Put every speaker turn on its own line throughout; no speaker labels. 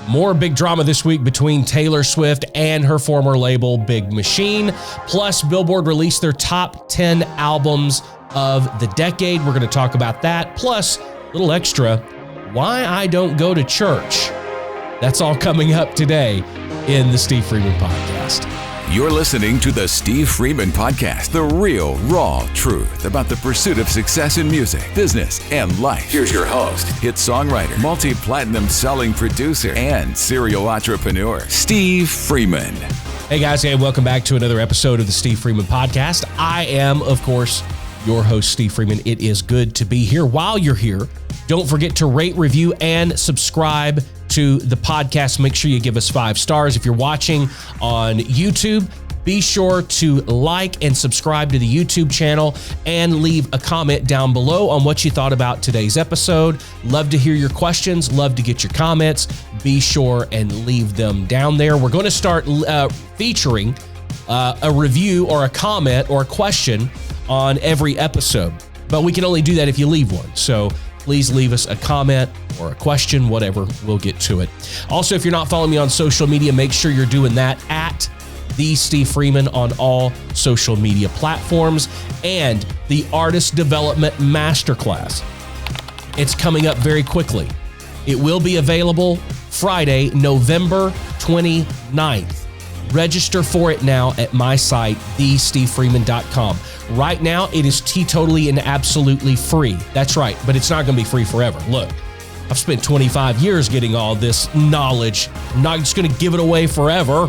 More big drama this week between Taylor Swift and her former label, Big Machine. Plus, Billboard released their top 10 albums of the decade. We're going to talk about that. Plus, a little extra, why I don't go to church. That's all coming up today in the Steve Freeman Podcast.
You're listening to the Steve Freeman Podcast, the real, raw truth about the pursuit of success in music, business, and life. Here's your host, hit songwriter, multi-platinum selling producer, and serial entrepreneur, Steve Freeman.
Hey guys, and welcome back to another episode of the Steve Freeman Podcast. I am, of course, your host, Steve Freeman. It is good to be here. While you're here, don't forget to rate, review, and subscribe to the podcast. Make sure you give us 5 stars. If you're watching on YouTube, be sure to like and subscribe to the YouTube channel and leave a comment down below on what you thought about today's episode. Love to hear your questions. Love to get your comments. Be sure and leave them down there. We're going to start featuring a review or a comment or a question on every episode, but we can only do that if you leave one. So please leave us a comment or a question, whatever. We'll get to it. Also, if you're not following me on social media, make sure you're doing that at The Steve Freeman on all social media platforms. And the Artist Development Masterclass. It's coming up very quickly. It will be available Friday, November 29th. Register for it now at my site, thestevefreeman.com. Right now, it is teetotally and absolutely free. That's right, but it's not going to be free forever. Look, I've spent 25 years getting all this knowledge. I'm not just going to give it away forever,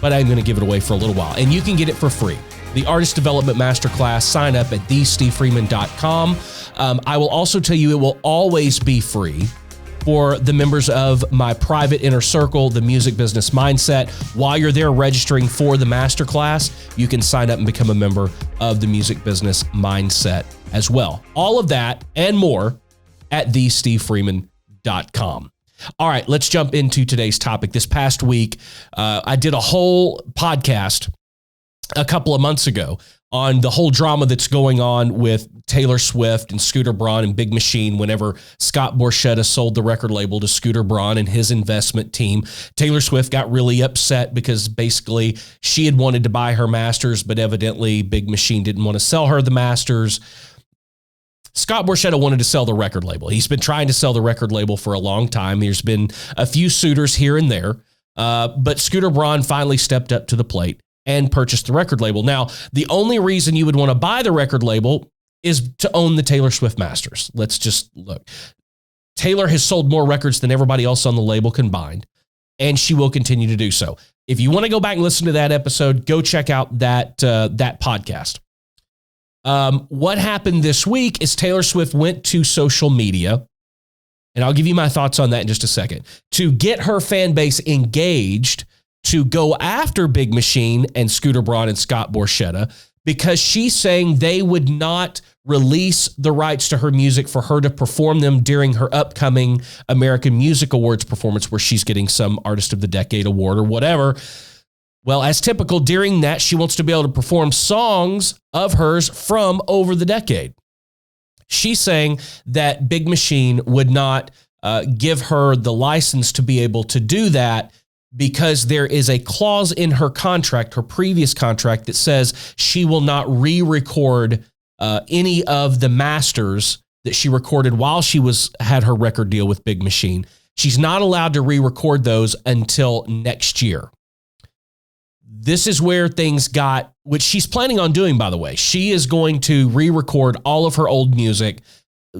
but I'm going to give it away for a little while. And you can get it for free. The Artist Development Masterclass, sign up at thestevefreeman.com. I will also tell you it will always be free for the members of my private inner circle, the Music Business Mindset. While you're there registering for the masterclass, you can sign up and become a member of the Music Business Mindset as well. All of that and more at thestevefreeman.com. All right, let's jump into today's topic. This past week, I did a whole podcast a couple of months ago on the whole drama that's going on with Taylor Swift and Scooter Braun and Big Machine whenever Scott Borchetta sold the record label to Scooter Braun and his investment team. Taylor Swift got really upset because basically she had wanted to buy her masters, but evidently Big Machine didn't want to sell her the masters. Scott Borchetta wanted to sell the record label. He's been trying to sell the record label for a long time. There's been a few suitors here and there, but Scooter Braun finally stepped up to the plate and purchased the record label. Now, the only reason you would want to buy the record label is to own the Taylor Swift masters. Let's just look. Taylor has sold more records than everybody else on the label combined, and she will continue to do so. If you want to go back and listen to that episode, go check out that podcast. What happened this week is Taylor Swift went to social media, and I'll give you my thoughts on that in just a second, to get her fan base engaged to go after Big Machine and Scooter Braun and Scott Borchetta because she's saying they would not release the rights to her music for her to perform them during her upcoming American Music Awards performance where she's getting some Artist of the Decade award or whatever. Well, as typical, during that, she wants to be able to perform songs of hers from over the decade. She's saying that Big Machine would not give her the license to be able to do that because there is a clause in her contract, her previous contract, that says she will not re-record any of the masters that she recorded while she had her record deal with Big Machine. She's not allowed to re-record those until next year. This is where things got, which she's planning on doing, by the way. She is going to re-record all of her old music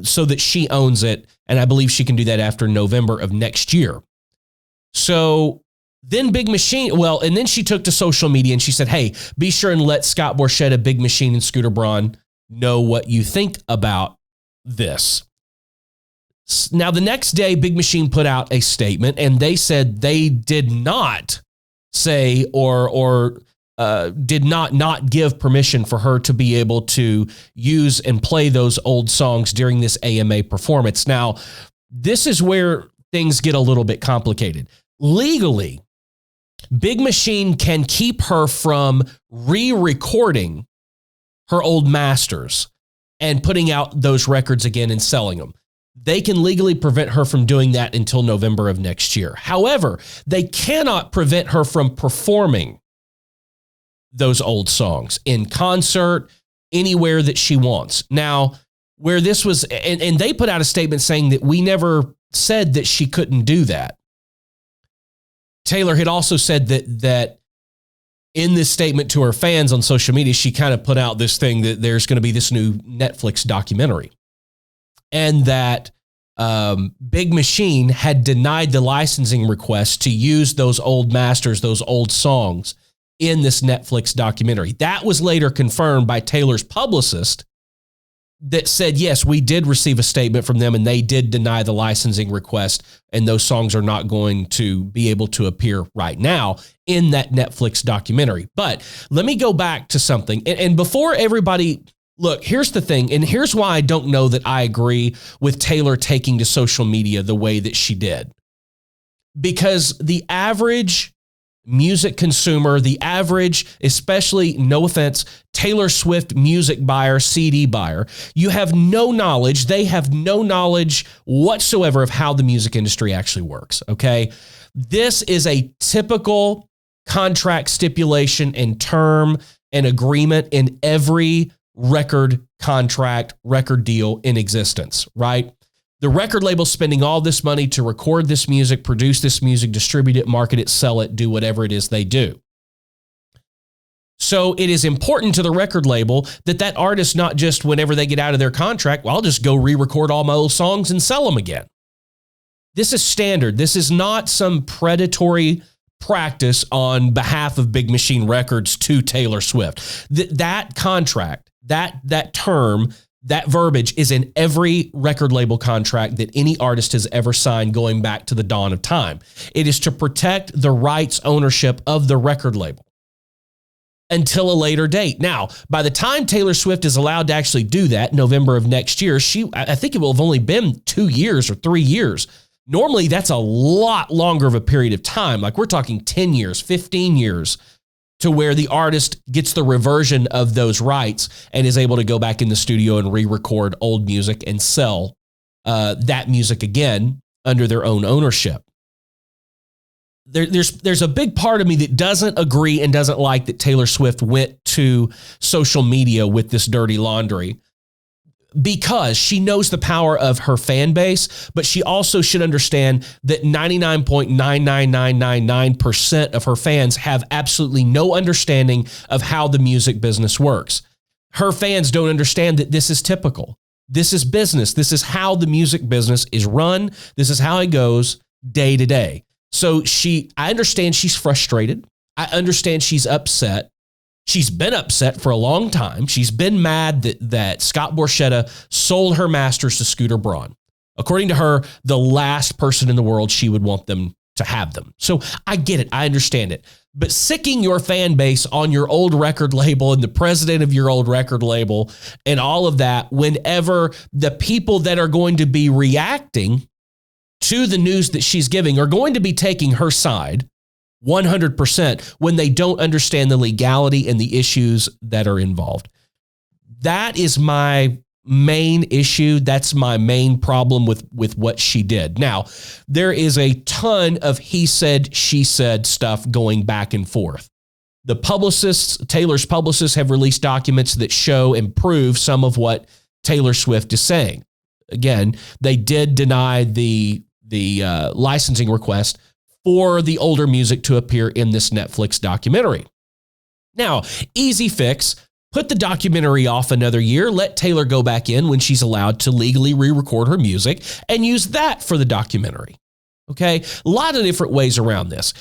so that she owns it, and I believe she can do that after November of next year. So then Big Machine, and then she took to social media and she said, hey, be sure and let Scott Borchetta, Big Machine, and Scooter Braun know what you think about this. Now, the next day, Big Machine put out a statement, and they said they did not say or did not give permission for her to be able to use and play those old songs during this AMA performance. Now, this is where things get a little bit complicated. Legally, Big Machine can keep her from re-recording her old masters and putting out those records again and selling them. They can legally prevent her from doing that until November of next year. However, they cannot prevent her from performing those old songs in concert, anywhere that she wants. Now, where this was, and they put out a statement saying that we never said that she couldn't do that. Taylor had also said that in this statement to her fans on social media, she kind of put out this thing that there's going to be this new Netflix documentary, and that Big Machine had denied the licensing request to use those old masters, those old songs in this Netflix documentary. That was later confirmed by Taylor's publicist that said, yes, we did receive a statement from them and they did deny the licensing request, and those songs are not going to be able to appear right now in that Netflix documentary. But let me go back to something. And before everybody, look, here's the thing, and here's why I don't know that I agree with Taylor taking to social media the way that she did. Because the average music consumer, the average, especially, no offense, Taylor Swift music buyer, CD buyer, you have no knowledge. They have no knowledge whatsoever of how the music industry actually works, okay? This is a typical contract stipulation and term and agreement in every record contract, record deal in existence, right? The record label's spending all this money to record this music, produce this music, distribute it, market it, sell it, do whatever it is they do. So it is important to the record label that artist not just whenever they get out of their contract, well, I'll just go re-record all my old songs and sell them again. This is standard. This is not some predatory practice on behalf of Big Machine Records to Taylor Swift. That contract, that term, that verbiage is in every record label contract that any artist has ever signed going back to the dawn of time. It is to protect the rights ownership of the record label until a later date. Now, by the time Taylor Swift is allowed to actually do that, November of next year, I think it will have only been 2 years or 3 years. Normally, that's a lot longer of a period of time. Like we're talking 10 years, 15 years, to where the artist gets the reversion of those rights and is able to go back in the studio and re-record old music and sell that music again under their own ownership. There's a big part of me that doesn't agree and doesn't like that Taylor Swift went to social media with this dirty laundry, because she knows the power of her fan base, but she also should understand that 99.99999% of her fans have absolutely no understanding of how the music business works. Her fans don't understand that this is typical. This is business. This is how the music business is run. This is how it goes day to day. So I understand she's frustrated. I understand she's upset. She's been upset for a long time. She's been mad that Scott Borchetta sold her masters to Scooter Braun. According to her, the last person in the world she would want them to have them. So I get it. I understand it. But sicking your fan base on your old record label and the president of your old record label and all of that, whenever the people that are going to be reacting to the news that she's giving are going to be taking her side 100% when they don't understand the legality and the issues that are involved. That is my main issue. That's my main problem with what she did. Now, there is a ton of he said, she said stuff going back and forth. The publicists, Taylor's publicists, have released documents that show and prove some of what Taylor Swift is saying. Again, they did deny the licensing request for the older music to appear in this Netflix documentary. Now, easy fix, put the documentary off another year, let Taylor go back in when she's allowed to legally re-record her music and use that for the documentary. Okay? A lot of different ways around this.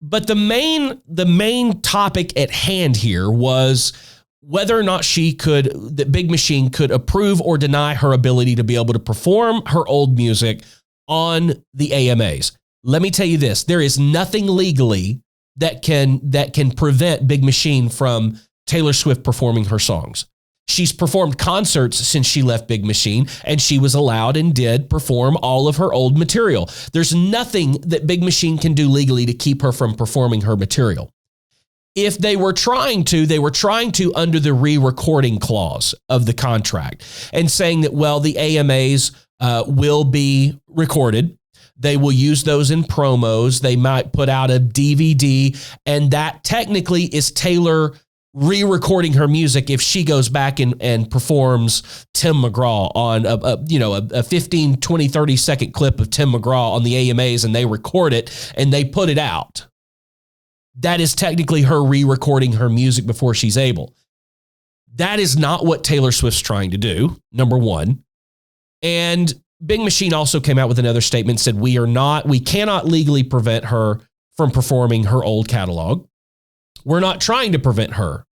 But the main topic at hand here was whether or not that Big Machine could approve or deny her ability to be able to perform her old music on the AMAs. Let me tell you this, there is nothing legally that can prevent Big Machine from Taylor Swift performing her songs. She's performed concerts since she left Big Machine, and she was allowed and did perform all of her old material. There's nothing that Big Machine can do legally to keep her from performing her material. If they were trying to under the re-recording clause of the contract and saying that, well, the AMAs will be recorded. They will use those in promos. They might put out a DVD, and that technically is Taylor re-recording her music if she goes back and performs Tim McGraw on a 15, 20, 30-second clip of Tim McGraw on the AMAs, and they record it and they put it out. That is technically her re-recording her music before she's able. That is not what Taylor Swift's trying to do, number one. And Big Machine also came out with another statement, said we cannot legally prevent her from performing her old catalog. We're not trying to prevent her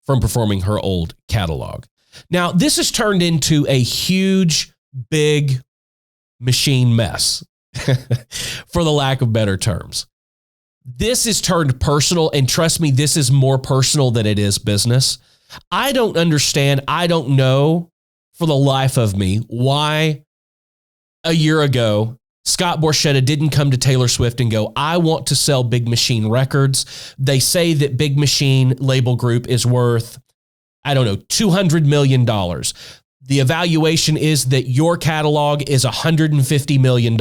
from performing her old catalog. Now, this has turned into a huge, big machine mess, for the lack of better terms. This is turned personal, and trust me, this is more personal than it is business. I don't understand. I don't know for the life of me why a year ago Scott Borchetta didn't come to Taylor Swift and go, I want to sell Big Machine records. They say that Big Machine label group is worth, $200 million. The evaluation is that your catalog is $150 million.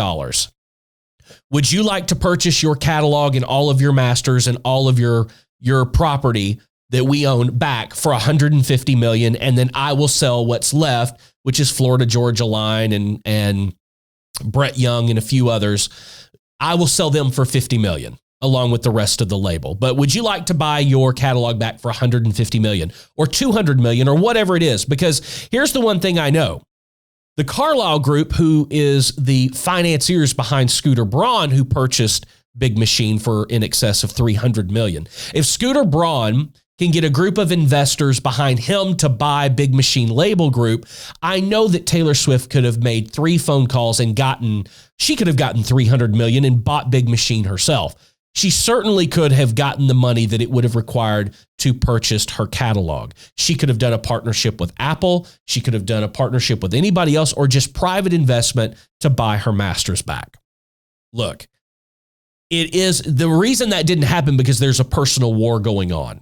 Would you like to purchase your catalog and all of your masters and all of your property that we own back for $150 million, and then I will sell what's left, which is Florida Georgia Line and Brett Young and a few others. I will sell them for $50 million along with the rest of the label. But would you like to buy your catalog back for $150 million or $200 million or whatever it is? Because here's the one thing I know. The Carlyle Group, who is the financiers behind Scooter Braun, who purchased Big Machine for in excess of $300 million. If Scooter Braun can get a group of investors behind him to buy Big Machine label group, I know that Taylor Swift could have made 3 phone calls and she could have gotten $300 million and bought Big Machine herself. She certainly could have gotten the money that it would have required to purchase her catalog. She could have done a partnership with Apple. She could have done a partnership with anybody else or just private investment to buy her masters back. Look, it is the reason that didn't happen because there's a personal war going on.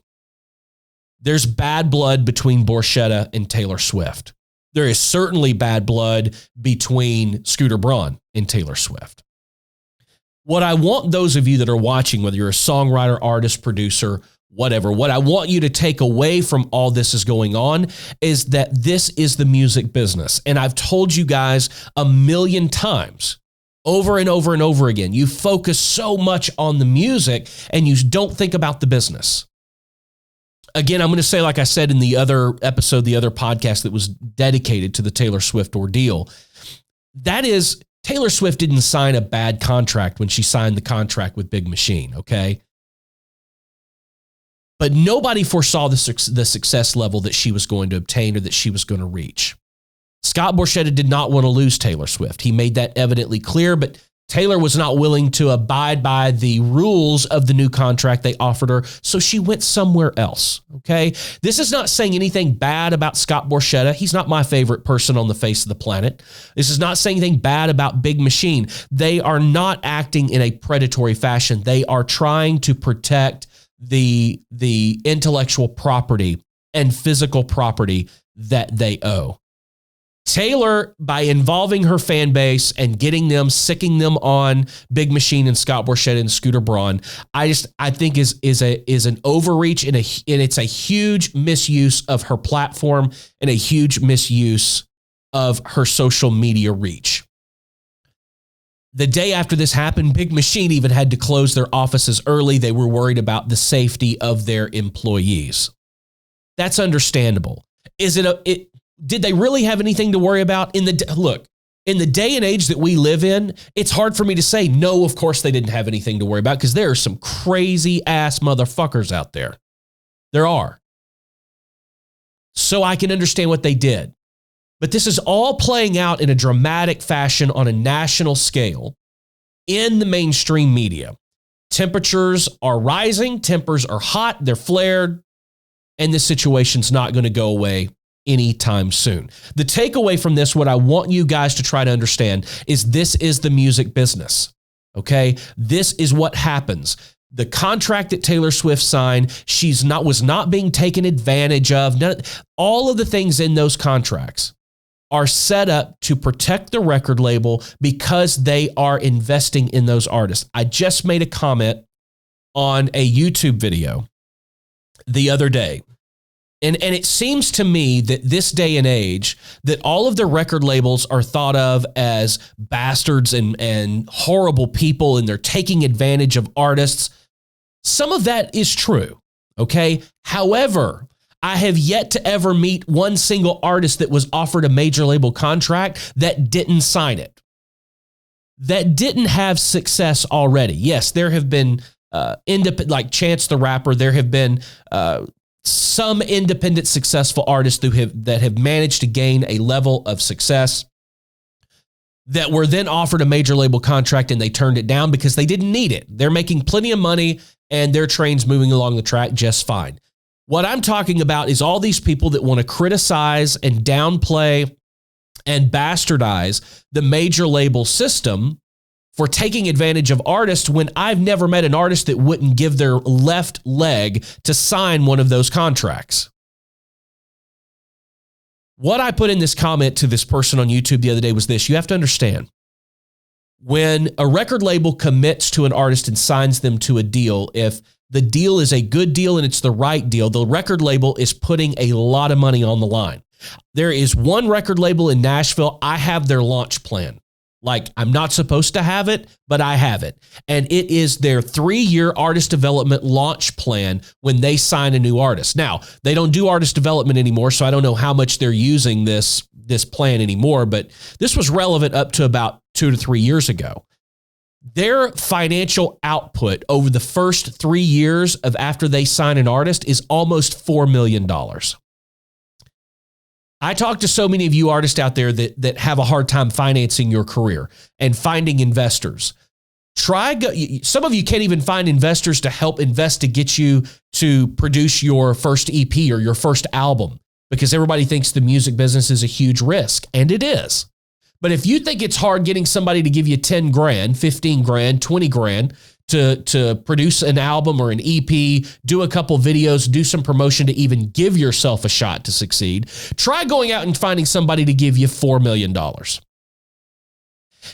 There's bad blood between Borchetta and Taylor Swift. There is certainly bad blood between Scooter Braun and Taylor Swift. What I want those of you that are watching, whether you're a songwriter, artist, producer, whatever, what I want you to take away from all this is going on is that this is the music business. And I've told you guys a million times, over and over and over again, you focus so much on the music and you don't think about the business. Again, I'm going to say, like I said in the other episode, the other podcast that was dedicated to the Taylor Swift ordeal, that is, Taylor Swift didn't sign a bad contract when she signed the contract with Big Machine, okay? But nobody foresaw the success level that she was going to obtain or that she was going to reach. Scott Borchetta did not want to lose Taylor Swift. He made that evidently clear, but Taylor was not willing to abide by the rules of the new contract they offered her, so she went somewhere else, okay? This is not saying anything bad about Scott Borchetta. He's not my favorite person on the face of the planet. This is not saying anything bad about Big Machine. They are not acting in a predatory fashion. They are trying to protect the intellectual property and physical property that they owe. Taylor, by involving her fan base and sicking them on Big Machine and Scott Borchetta and Scooter Braun, I think is an overreach and it's a huge misuse of her platform and a huge misuse of her social media reach. The day after this happened, Big Machine even had to close their offices early. They were worried about the safety of their employees. That's understandable. Did they really have anything to worry about? Look, in the day and age that we live in, it's hard for me to say, no, of course they didn't have anything to worry about because there are some crazy ass motherfuckers out there. There are. So I can understand what they did. But this is all playing out in a dramatic fashion on a national scale in the mainstream media. Temperatures are rising, tempers are hot, they're flared, and this situation's not going to go away anytime soon. The takeaway from this, what I want you guys to try to understand is this is the music business, okay? This is what happens. The contract that Taylor Swift signed, was not being taken advantage of. All of the things in those contracts are set up to protect the record label because they are investing in those artists. I just made a comment on a YouTube video the other day. And it seems to me that this day and age, that all of the record labels are thought of as bastards and horrible people, and they're taking advantage of artists. Some of that is true, okay? However, I have yet to ever meet one single artist that was offered a major label contract that didn't sign it, that didn't have success already. Yes, there have been independent, like Chance the Rapper, there have been some independent successful artists that have managed to gain a level of success that were then offered a major label contract and they turned it down because they didn't need it. They're making plenty of money and their train's moving along the track just fine. What I'm talking about is all these people that want to criticize and downplay and bastardize the major label system for taking advantage of artists when I've never met an artist that wouldn't give their left leg to sign one of those contracts. What I put in this comment to this person on YouTube the other day was this: you have to understand, when a record label commits to an artist and signs them to a deal, if the deal is a good deal and it's the right deal, the record label is putting a lot of money on the line. There is one record label in Nashville, I have their launch plan. Like, I'm not supposed to have it, but I have it. And it is their 3-year artist development launch plan when they sign a new artist. Now, they don't do artist development anymore, so I don't know how much they're using this plan anymore, but this was relevant up to about 2 to 3 years ago. Their financial output over the first 3 years of after they sign an artist is almost $4 million. I talk to so many of you artists out there that have a hard time financing your career and finding investors. Some of you can't even find investors to help invest to get you to produce your first EP or your first album because everybody thinks the music business is a huge risk, and it is. But if you think it's hard getting somebody to give you 10 grand, 15 grand, 20 grand to produce an album or an EP, do a couple videos, do some promotion to even give yourself a shot to succeed, try going out and finding somebody to give you $4 million.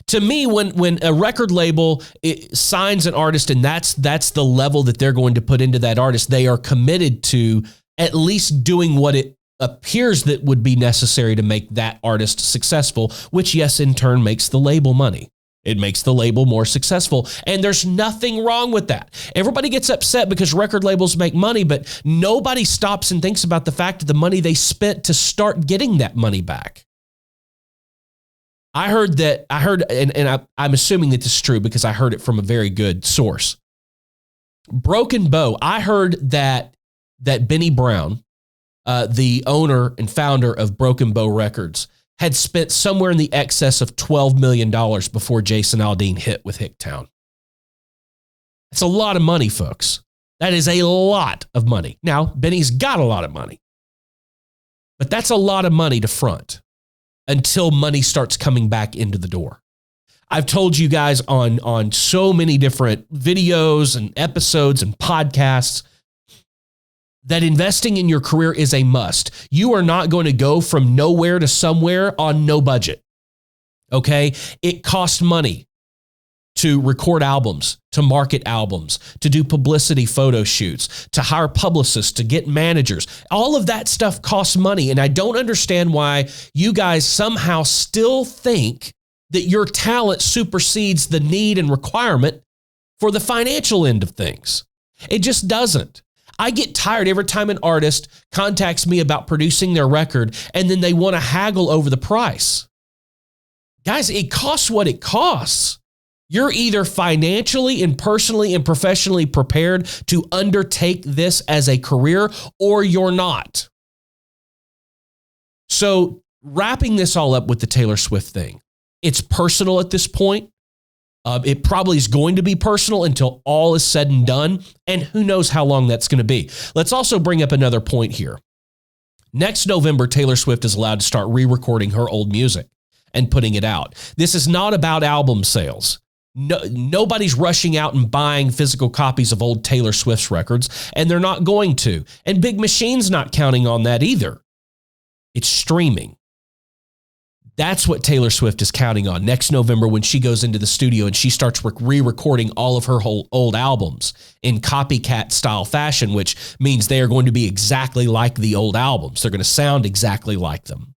To me, when a record label signs an artist and that's the level that they're going to put into that artist, they are committed to at least doing what it appears that would be necessary to make that artist successful, which, yes, in turn makes the label money. It makes the label more successful, and there's nothing wrong with that. Everybody gets upset because record labels make money, but nobody stops and thinks about the fact of the money they spent to start getting that money back. I heard, and I'm assuming that this is true because I heard it from a very good source. Broken Bow, I heard that Benny Brown, the owner and founder of Broken Bow Records, had spent somewhere in the excess of $12 million before Jason Aldean hit with Hicktown. That's a lot of money, folks. That is a lot of money. Now, Benny's got a lot of money, but that's a lot of money to front until money starts coming back into the door. I've told you guys on so many different videos and episodes and podcasts that investing in your career is a must. You are not going to go from nowhere to somewhere on no budget, okay? It costs money to record albums, to market albums, to do publicity photo shoots, to hire publicists, to get managers. All of that stuff costs money, and I don't understand why you guys somehow still think that your talent supersedes the need and requirement for the financial end of things. It just doesn't. I get tired every time an artist contacts me about producing their record and then they want to haggle over the price. Guys, it costs what it costs. You're either financially and personally and professionally prepared to undertake this as a career or you're not. So wrapping this all up with the Taylor Swift thing, it's personal at this point. It probably is going to be personal until all is said and done, and who knows how long that's going to be. Let's also bring up another point here. Next November, Taylor Swift is allowed to start re-recording her old music and putting it out. This is not about album sales. Nobody's rushing out and buying physical copies of old Taylor Swift's records, and they're not going to. And Big Machine's not counting on that either. It's streaming. That's what Taylor Swift is counting on next November when she goes into the studio and she starts re-recording all of her whole old albums in copycat style fashion, which means they are going to be exactly like the old albums. They're going to sound exactly like them.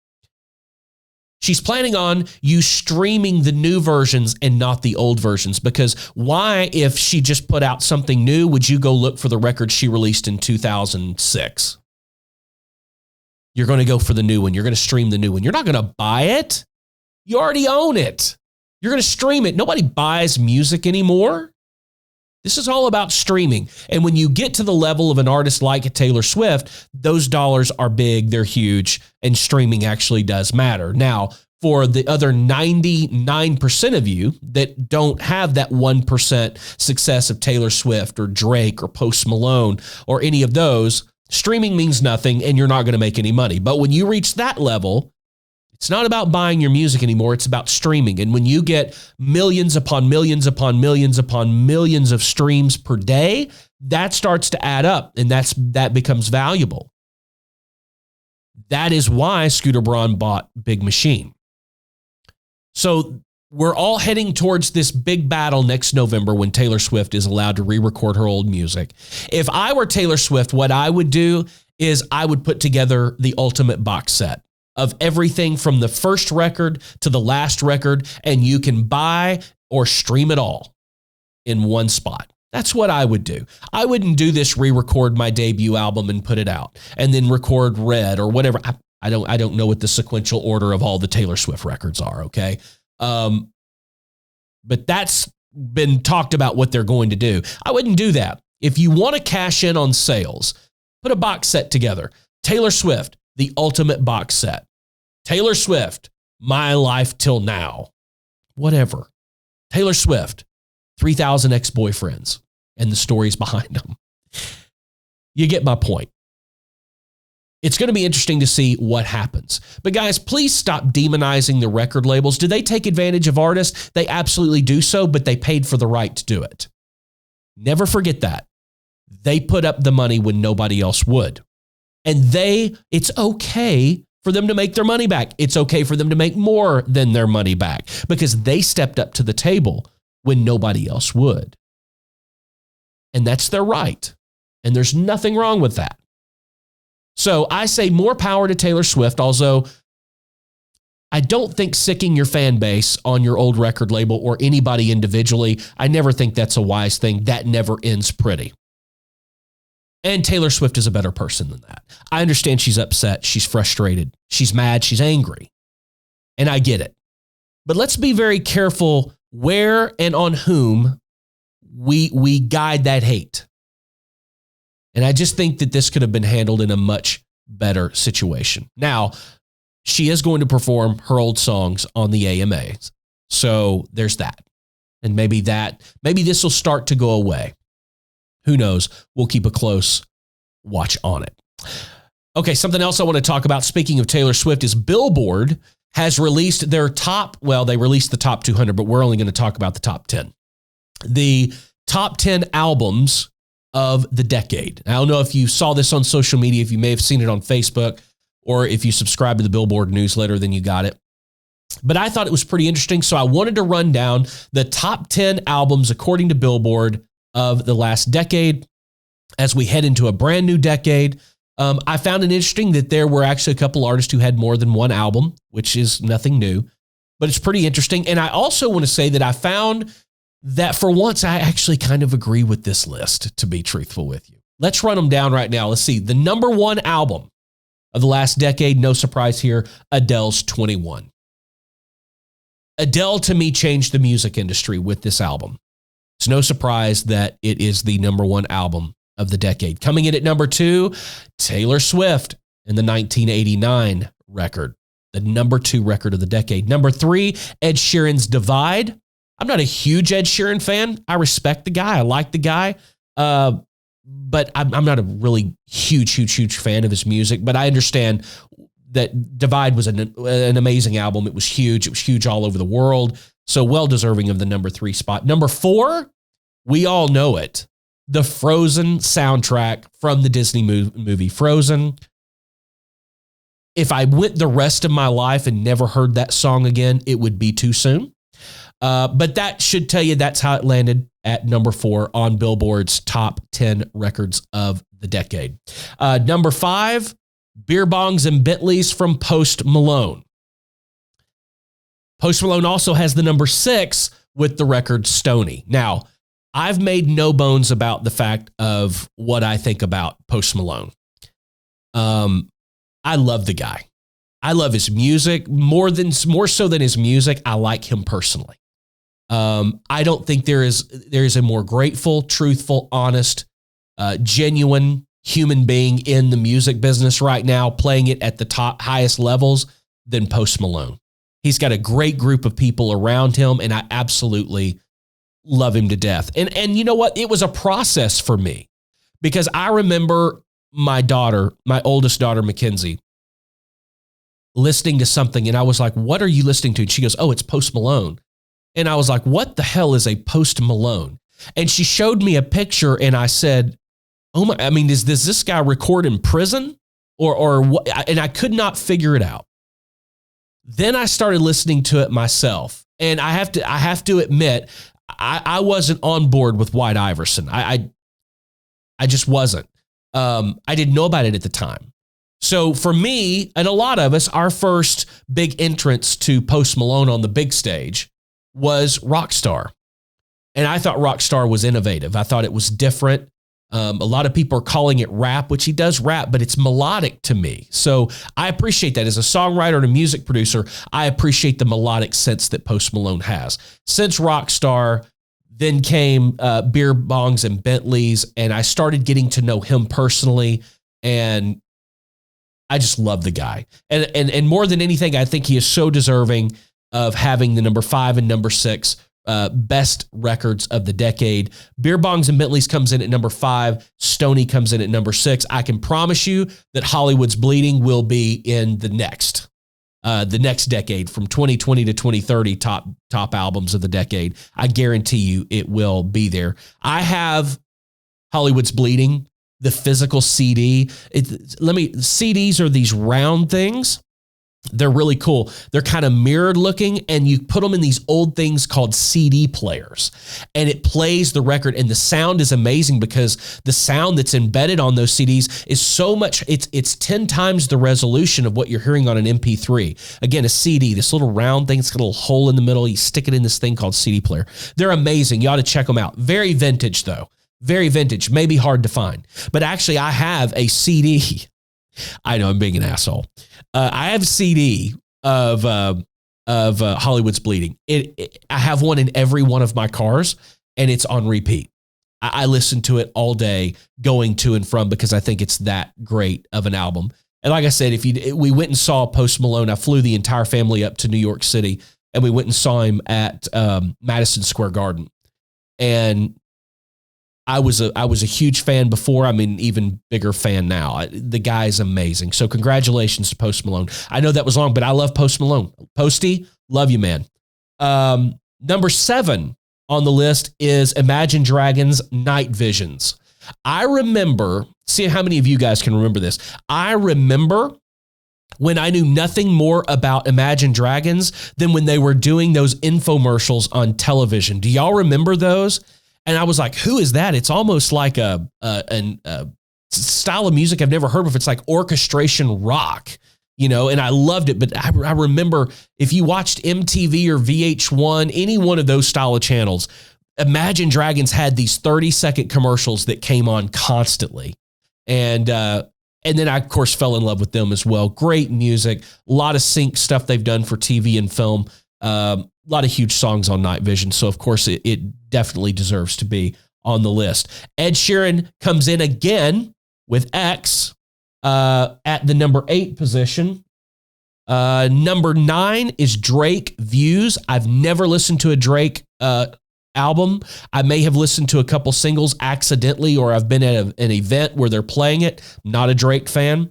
She's planning on you streaming the new versions and not the old versions, because why, if she just put out something new, would you go look for the record she released in 2006? You're going to go for the new one. You're going to stream the new one. You're not going to buy it. You already own it. You're going to stream it. Nobody buys music anymore. This is all about streaming. And when you get to the level of an artist like Taylor Swift, those dollars are big, they're huge, and streaming actually does matter. Now, for the other 99% of you that don't have that 1% success of Taylor Swift or Drake or Post Malone or any of those, streaming means nothing and you're not going to make any money. But when you reach that level, it's not about buying your music anymore. It's about streaming. And when you get millions upon millions upon millions upon millions of streams per day, that starts to add up and that becomes valuable. That is why Scooter Braun bought Big Machine. So we're all heading towards this big battle next November when Taylor Swift is allowed to re-record her old music. If I were Taylor Swift, what I would do is I would put together the ultimate box set of everything from the first record to the last record, and you can buy or stream it all in one spot. That's what I would do. I wouldn't do this re-record my debut album and put it out and then record Red or whatever. I don't know what the sequential order of all the Taylor Swift records are, okay? But that's been talked about what they're going to do. I wouldn't do that. If you want to cash in on sales, put a box set together. Taylor Swift, the ultimate box set. Taylor Swift, My Life Till Now. Whatever. Taylor Swift, 3,000 ex-boyfriends and the stories behind them. You get my point. It's going to be interesting to see what happens. But guys, please stop demonizing the record labels. Do they take advantage of artists? They absolutely do so, but they paid for the right to do it. Never forget that. They put up the money when nobody else would. And it's okay for them to make their money back. It's okay for them to make more than their money back because they stepped up to the table when nobody else would. And that's their right. And there's nothing wrong with that. So I say more power to Taylor Swift, although I don't think sicking your fan base on your old record label or anybody individually, I never think that's a wise thing. That never ends pretty. And Taylor Swift is a better person than that. I understand she's upset, she's frustrated, she's mad, she's angry. And I get it. But let's be very careful where and on whom we guide that hate. And I just think that this could have been handled in a much better situation. Now, she is going to perform her old songs on the AMAs. So there's that. And maybe this will start to go away. Who knows? We'll keep a close watch on it. Okay, something else I want to talk about, speaking of Taylor Swift, is Billboard has released their they released the top 200, but we're only going to talk about the top 10. The top 10 albums of the decade. I don't know if you saw this on social media, if you may have seen it on Facebook, or if you subscribe to the Billboard newsletter, then you got it. But I thought it was pretty interesting, so I wanted to run down the top 10 albums according to Billboard of the last decade as we head into a brand new decade. I found it interesting that there were actually a couple artists who had more than one album, which is nothing new, but it's pretty interesting. And I also want to say that I found that for once, I actually kind of agree with this list, to be truthful with you. Let's run them down right now. Let's see. The number one album of the last decade, no surprise here, Adele's 21. Adele, to me, changed the music industry with this album. It's no surprise that it is the number one album of the decade. Coming in at number two, Taylor Swift and the 1989 record, the number two record of the decade. Number three, Ed Sheeran's Divide. I'm not a huge Ed Sheeran fan. I respect the guy. I like the guy. But I'm not a really huge fan of his music. But I understand that Divide was an amazing album. It was huge. It was huge all over the world. So well deserving of the number three spot. Number four, we all know it. The Frozen soundtrack from the Disney movie Frozen. if I went the rest of my life and never heard that song again, it would be too soon. But that should tell you that's how it landed at number 4 on Billboard's top 10 records of the decade. Number 5, Beer Bongs and Bentleys from Post Malone. Post Malone also has the number 6 with the record Stoney. Now, I've made no bones about the fact of what I think about Post Malone. I love the guy. I love his music more so than his music. I like him personally. I don't think there is a more grateful, truthful, honest, genuine human being in the music business right now, playing it at the highest levels than Post Malone. He's got a great group of people around him, and I absolutely love him to death. And you know what? It was a process for me because I remember my oldest daughter, Mackenzie, listening to something, and I was like, "What are you listening to?" And she goes, "Oh, it's Post Malone." And I was like, "What the hell is a Post Malone?" And she showed me a picture, and I said, "Oh my! I mean, does this guy record in prison, or what?" And I could not figure it out. Then I started listening to it myself, and I have to admit, I wasn't on board with White Iverson. I just wasn't. I didn't know about it at the time. So for me, and a lot of us, our first big entrance to Post Malone on the big stage was Rockstar. And I thought Rockstar was innovative. I thought it was different. A lot of people are calling it rap, which he does rap, but it's melodic to me. So I appreciate that. As a songwriter and a music producer, I appreciate the melodic sense that Post Malone has. Since Rockstar, then came Beer Bongs and Bentleys, and I started getting to know him personally, and I just love the guy. And more than anything, I think he is so deserving of having the number 5 and number 6 best records of the decade. Beer Bongs and Bentleys comes in at number 5. Stoney comes in at number 6. I can promise you that Hollywood's Bleeding will be in the next decade, from 2020 to 2030, top albums of the decade. I guarantee you it will be there. I have Hollywood's Bleeding, the physical CD. CDs are these round things. They're really cool. They're kind of mirrored looking, and you put them in these old things called CD players, and it plays the record, and the sound is amazing because the sound that's embedded on those CDs is so much, it's 10 times the resolution of what you're hearing on an MP3. Again, a CD, this little round thing, it's got a little hole in the middle. You stick it in this thing called CD player. They're amazing. You ought to check them out. Very vintage, though. Very vintage. Maybe hard to find. But actually, I have a CD. I know I'm being an asshole. I have a CD of Hollywood's Bleeding. I have one in every one of my cars, and it's on repeat. I listen to it all day going to and from because I think it's that great of an album. And like I said, we went and saw Post Malone. I flew the entire family up to New York City, and we went and saw him at Madison Square Garden. And I was a huge fan before. I'm an even bigger fan now. The guy is amazing. So congratulations to Post Malone. I know that was long, but I love Post Malone. Posty, love you, man. Number 7 on the list is Imagine Dragons' Night Visions. I remember, see how many of you guys can remember this. I remember when I knew nothing more about Imagine Dragons than when they were doing those infomercials on television. Do y'all remember those? And I was like, who is that? It's almost like a style of music I've never heard of. It's like orchestration rock, and I loved it. But I remember if you watched MTV or VH1, any one of those style of channels, Imagine Dragons had these 30-second commercials that came on constantly. And then I, of course, fell in love with them as well. Great music, a lot of sync stuff they've done for TV and film. A lot of huge songs on Night Vision. So, of course, it definitely deserves to be on the list. Ed Sheeran comes in again with X at the number 8 position. Number 9 is Drake, Views. I've never listened to a Drake album. I may have listened to a couple singles accidentally, or I've been at an event where they're playing it. Not a Drake fan.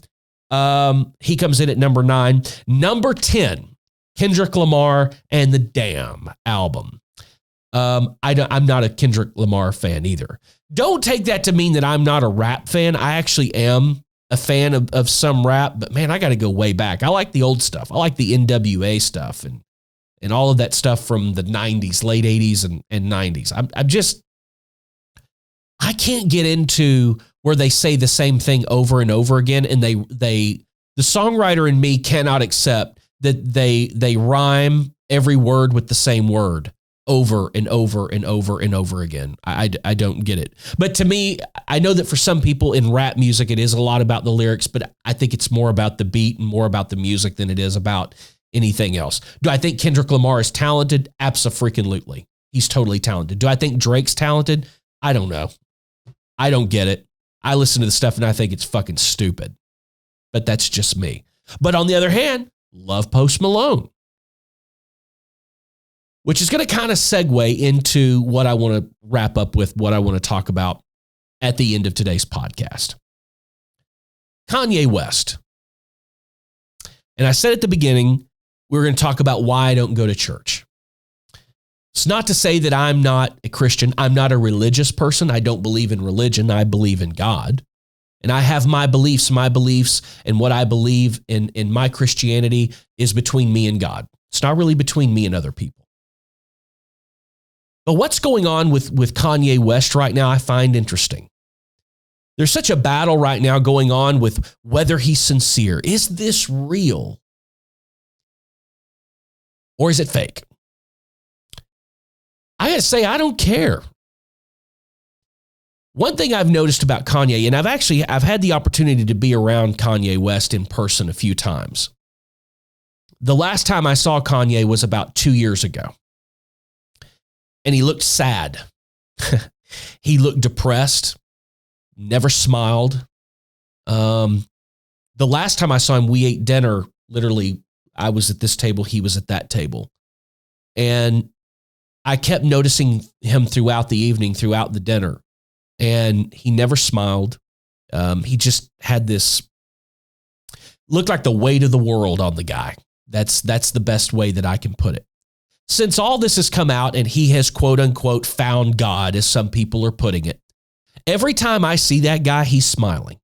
He comes in at number 9. Number 10. Kendrick Lamar and the Damn album. I'm not a Kendrick Lamar fan either. Don't take that to mean that I'm not a rap fan. I actually am. a fan of some rap, but man, I got to go way back. I like the old stuff. I like the NWA stuff and all of that stuff from the 90s, late 80s and 90s. I can't get into where they say the same thing over and over again, and the songwriter in me cannot accept that they rhyme every word with the same word over and over and over and over again. I don't get it. But to me, I know that for some people in rap music, it is a lot about the lyrics, but I think it's more about the beat and more about the music than it is about anything else. Do I think Kendrick Lamar is talented? Abso-freaking-lutely. He's totally talented. Do I think Drake's talented? I don't know. I don't get it. I listen to the stuff and I think it's fucking stupid. But that's just me. But on the other hand, love Post Malone. Which is going to kind of segue into what I want to wrap up with, what I want to talk about at the end of today's podcast. Kanye West. And I said at the beginning, we're going to talk about why I don't go to church. It's not to say that I'm not a Christian. I'm not a religious person. I don't believe in religion. I believe in God. And I have my beliefs and what I believe in my Christianity is between me and God. It's not really between me and other people. But what's going on with Kanye West right now, I find interesting. There's such a battle right now going on with whether he's sincere. Is this real? Or is it fake? I gotta say, I don't care. One thing I've noticed about Kanye, and I've had the opportunity to be around Kanye West in person a few times. The last time I saw Kanye was about 2 years ago. And he looked sad. He looked depressed, never smiled. The last time I saw him, we ate dinner. Literally, I was at this table, he was at that table. And I kept noticing him throughout the evening, throughout the dinner. And he never smiled. He just had this, looked like the weight of the world on the guy. That's the best way that I can put it. Since all this has come out and he has quote unquote found God, as some people are putting it, every time I see that guy, he's smiling.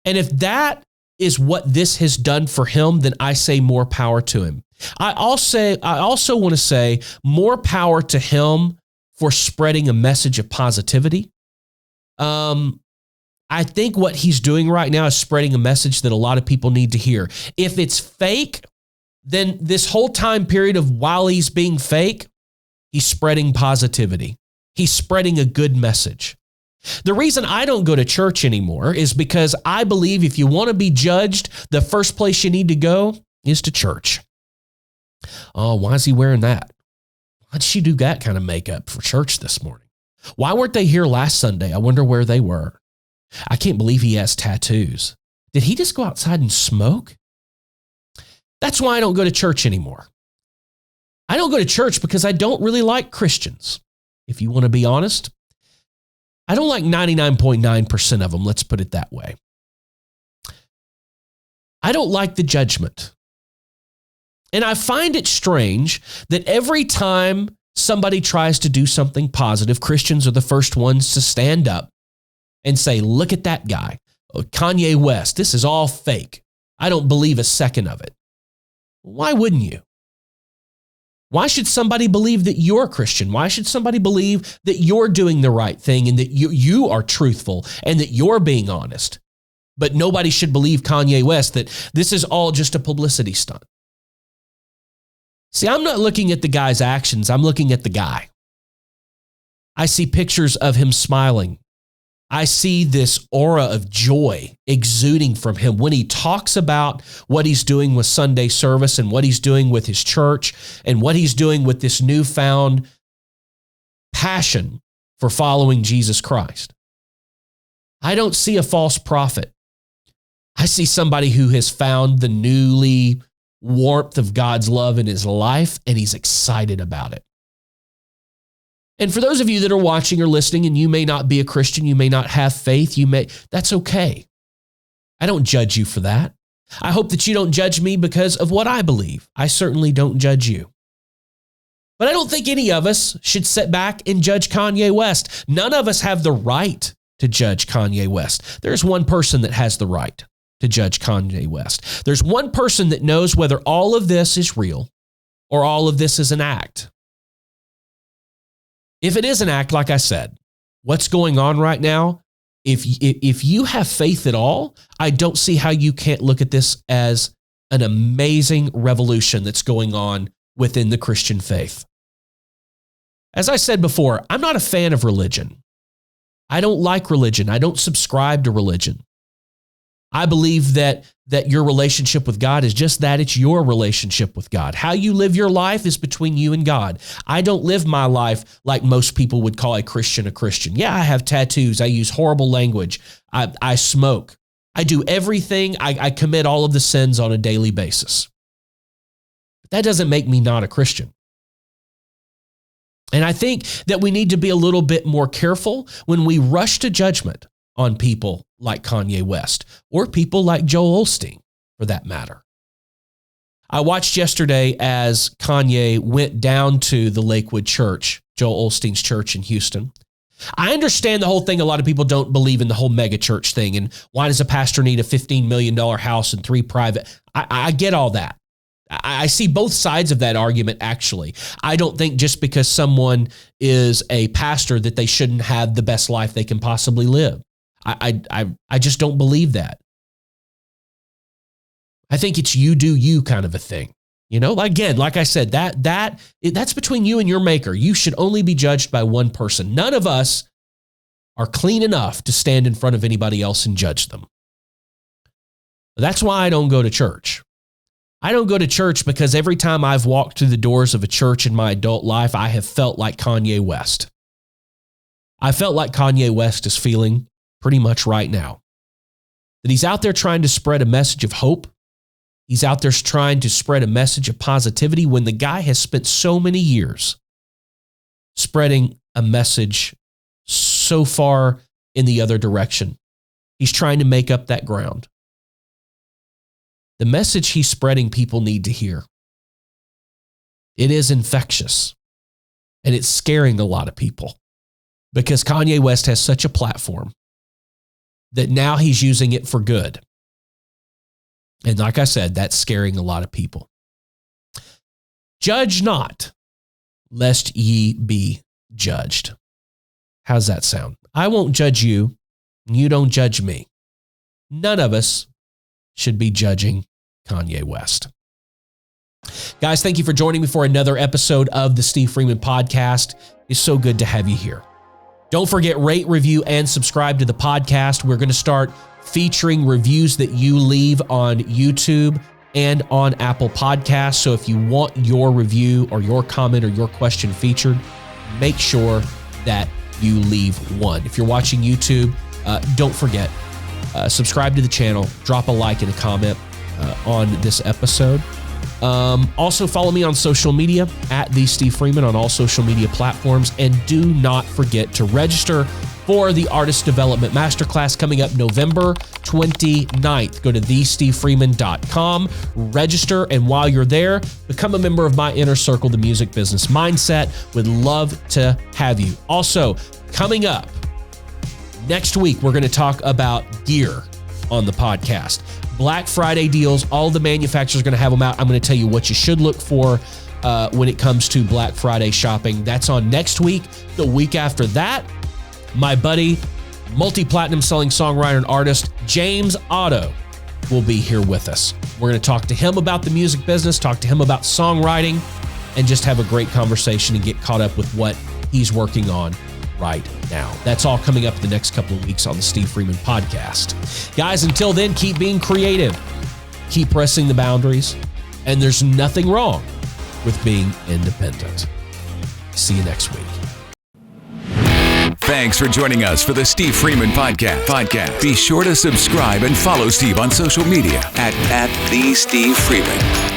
And if that is what this has done for him, then I say more power to him. I also want to say more power to him for spreading a message of positivity. I think what he's doing right now is spreading a message that a lot of people need to hear. If it's fake, then this whole time period of while he's being fake, he's spreading positivity. He's spreading a good message. The reason I don't go to church anymore is because I believe if you want to be judged, the first place you need to go is to church. Oh, why is he wearing that? Why did she do that kind of makeup for church this morning? Why weren't they here last Sunday? I wonder where they were. I can't believe he has tattoos. Did he just go outside and smoke? That's why I don't go to church anymore. I don't go to church because I don't really like Christians. If you want to be honest, I don't like 99.9% of them. Let's put it that way. I don't like the judgment. And I find it strange that every time somebody tries to do something positive, Christians are the first ones to stand up and say, look at that guy, Kanye West. This is all fake. I don't believe a second of it. Why wouldn't you? Why should somebody believe that you're a Christian? Why should somebody believe that you're doing the right thing and that you are truthful and that you're being honest? But nobody should believe Kanye West that this is all just a publicity stunt. See, I'm not looking at the guy's actions. I'm looking at the guy. I see pictures of him smiling. I see this aura of joy exuding from him when he talks about what he's doing with Sunday service and what he's doing with his church and what he's doing with this newfound passion for following Jesus Christ. I don't see a false prophet. I see somebody who has found the newly warmth of God's love in his life, and he's excited about it. And for those of you that are watching or listening, and you may not be a Christian, you may not have faith, that's okay. I don't judge you for that. I hope that you don't judge me because of what I believe. I certainly don't judge you. But I don't think any of us should sit back and judge Kanye West. None of us have the right to judge Kanye West. There's one person that has the right to judge Kanye West. There's one person that knows whether all of this is real or all of this is an act. If it is an act, like I said, what's going on right now, if you have faith at all, I don't see how you can't look at this as an amazing revolution that's going on within the Christian faith. As I said before, I'm not a fan of religion. I don't like religion. I don't subscribe to religion. I believe that your relationship with God is just that. It's your relationship with God. How you live your life is between you and God. I don't live my life like most people would call a Christian. Yeah, I have tattoos. I use horrible language. I smoke. I do everything. I commit all of the sins on a daily basis. But that doesn't make me not a Christian. And I think that we need to be a little bit more careful when we rush to judgment on people like Kanye West or people like Joel Osteen, for that matter. I watched yesterday as Kanye went down to the Lakewood Church, Joel Osteen's church in Houston. I understand the whole thing. A lot of people don't believe in the whole mega church thing. And why does a pastor need a $15 million house and 3 private? I get all that. I see both sides of that argument, actually. I don't think just because someone is a pastor that they shouldn't have the best life they can possibly live. I just don't believe that. I think it's you do you kind of a thing. You know, again, like I said, that's between you and your maker. You should only be judged by one person. None of us are clean enough to stand in front of anybody else and judge them. That's why I don't go to church. I don't go to church because every time I've walked through the doors of a church in my adult life, I have felt like Kanye West. I felt like Kanye West is feeling pretty much right now. That he's out there trying to spread a message of hope. He's out there trying to spread a message of positivity when the guy has spent so many years spreading a message so far in the other direction. He's trying to make up that ground. The message he's spreading, people need to hear. It is infectious, and it's scaring a lot of people because Kanye West has such a platform that now he's using it for good. And like I said, that's scaring a lot of people. Judge not, lest ye be judged. How's that sound? I won't judge you, and you don't judge me. None of us should be judging Kanye West. Guys, thank you for joining me for another episode of the Steve Freeman Podcast. It's so good to have you here. Don't forget, rate, review, and subscribe to the podcast. We're going to start featuring reviews that you leave on YouTube and on Apple Podcasts. So if you want your review or your comment or your question featured, make sure that you leave one. If you're watching YouTube, don't forget, subscribe to the channel, drop a like and a comment on this episode. Also, follow me on social media at The Steve Freeman on all social media platforms. And do not forget to register for the Artist Development Masterclass coming up November 29th. Go to thestevefreeman.com, register, and while you're there, become a member of my inner circle, the Music Business Mindset. Would love to have you. Also, coming up next week, we're going to talk about gear on the podcast. Black Friday deals, all the manufacturers are going to have them out. I'm going to tell you what you should look for when it comes to Black Friday shopping. That's on next week. The week after that, my buddy, multi-platinum selling songwriter and artist, James Otto, will be here with us. We're going to talk to him about the music business, talk to him about songwriting, and just have a great conversation and get caught up with what he's working on right now. That's all coming up the next couple of weeks on the Steve Freeman Podcast. Guys, until then, keep being creative, keep pressing the boundaries, and there's nothing wrong with being independent. See you next week.
Thanks for joining us for the Steve Freeman Podcast. Be sure to subscribe and follow Steve on social media at The Steve Freeman.